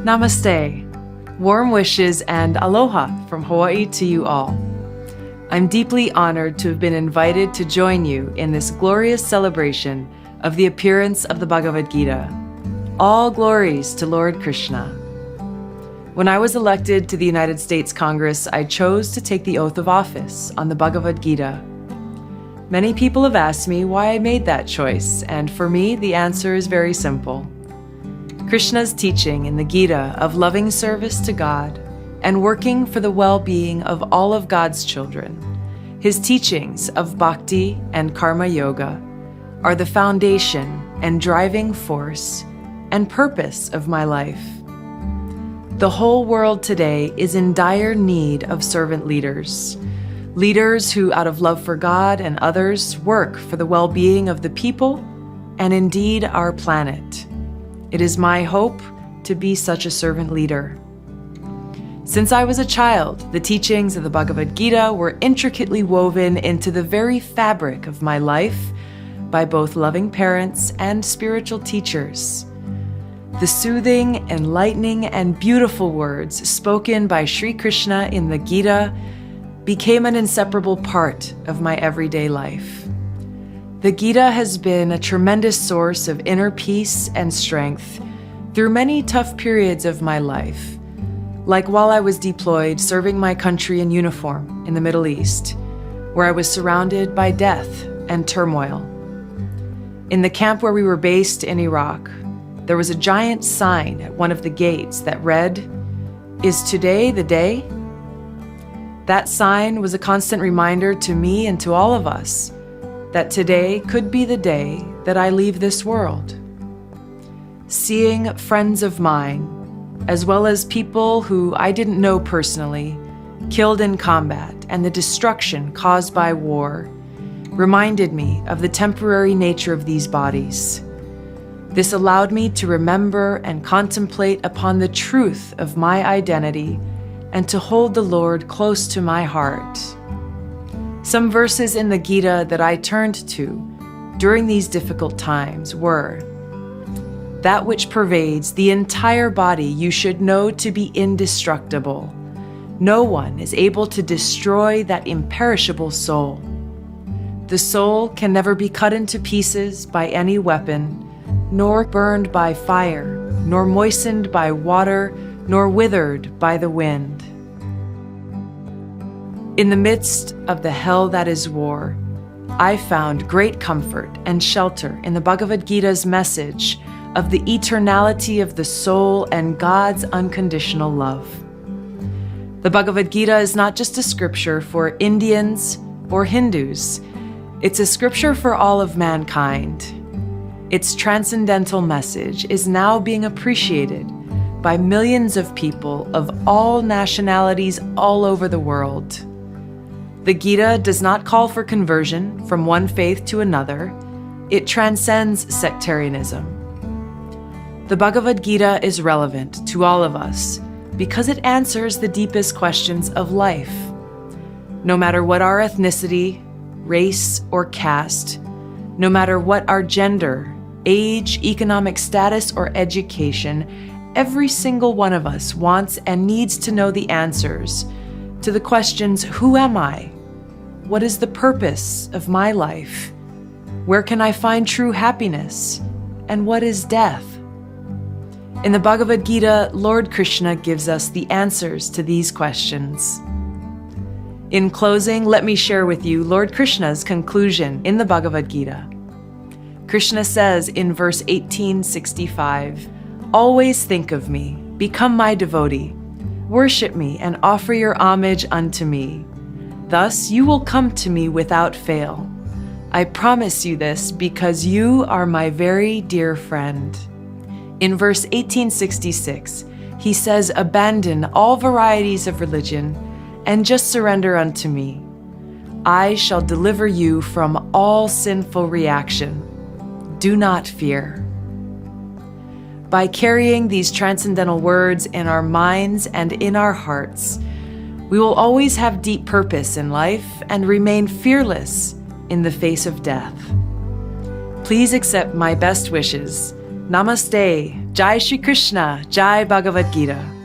Namaste. Warm wishes and aloha from Hawaii to you all. I'm deeply honored to have been invited to join you in this glorious celebration of the appearance of the Bhagavad Gita. All glories to Lord Krishna. When I was elected to the United States Congress, I chose to take the oath of office on the Bhagavad Gita. Many people have asked me why I made that choice, and for me, the answer is very simple. Krishna's teaching in the Gita of loving service to God and working for the well-being of all of God's children, his teachings of bhakti and karma yoga, are the foundation and driving force and purpose of my life. The whole world today is in dire need of servant leaders. Leaders who, out of love for God and others, work for the well-being of the people and indeed our planet. It is my hope to be such a servant leader. Since I was a child, the teachings of the Bhagavad Gita were intricately woven into the very fabric of my life by both loving parents and spiritual teachers. The soothing, enlightening, and beautiful words spoken by Sri Krishna in the Gita became an inseparable part of my everyday life. The Gita has been a tremendous source of inner peace and strength through many tough periods of my life, like while I was deployed serving my country in uniform in the Middle East, where I was surrounded by death and turmoil. In the camp where we were based in Iraq, there was a giant sign at one of the gates that read, "Is today the day?" That sign was a constant reminder to me and to all of us that today could be the day that I leave this world. Seeing friends of mine, as well as people who I didn't know personally, killed in combat and the destruction caused by war, reminded me of the temporary nature of these bodies. This allowed me to remember and contemplate upon the truth of my identity and to hold the Lord close to my heart. Some verses in the Gita that I turned to during these difficult times were, "That which pervades the entire body you should know to be indestructible. No one is able to destroy that imperishable soul. The soul can never be cut into pieces by any weapon, nor burned by fire, nor moistened by water, nor withered by the wind." In the midst of the hell that is war, I found great comfort and shelter in the Bhagavad Gita's message of the eternality of the soul and God's unconditional love. The Bhagavad Gita is not just a scripture for Indians or Hindus. It's a scripture for all of mankind. Its transcendental message is now being appreciated by millions of people of all nationalities all over the world. The Gita does not call for conversion from one faith to another. It transcends sectarianism. The Bhagavad Gita is relevant to all of us because it answers the deepest questions of life. No matter what our ethnicity, race, or caste, no matter what our gender, age, economic status, or education, every single one of us wants and needs to know the answers to the questions, who am I? What is the purpose of my life? Where can I find true happiness? And what is death? In the Bhagavad Gita, Lord Krishna gives us the answers to these questions. In closing, let me share with you Lord Krishna's conclusion in the Bhagavad Gita. Krishna says in verse 1865, "Always think of me, become my devotee, worship me and offer your homage unto me. Thus you will come to me without fail. I promise you this because you are my very dear friend." In verse 1866, he says, "Abandon all varieties of religion and just surrender unto me. I shall deliver you from all sinful reaction. Do not fear." By carrying these transcendental words in our minds and in our hearts, we will always have deep purpose in life and remain fearless in the face of death. Please accept my best wishes. Namaste. Jai Shri Krishna. Jai Bhagavat Gita.